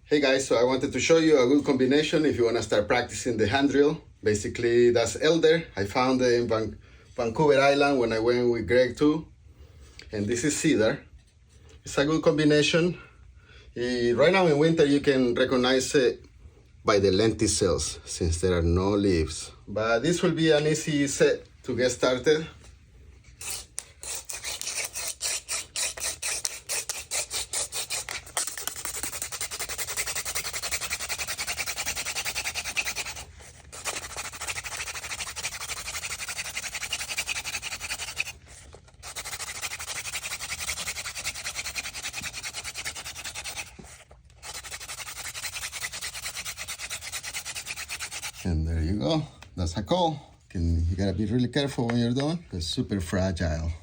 Hey guys, so I wanted to show you a good combination if you want to start practicing the hand drill. Basically, that's elder. I found it in Vancouver Island when I went with Greg too. And this is cedar. It's a good combination. Right now in winter, you can recognize it by the lenticels since there are no leaves. But this will be an easy set to get started. And there you go. That's a call. You gotta be really careful when you're doing. It's super fragile.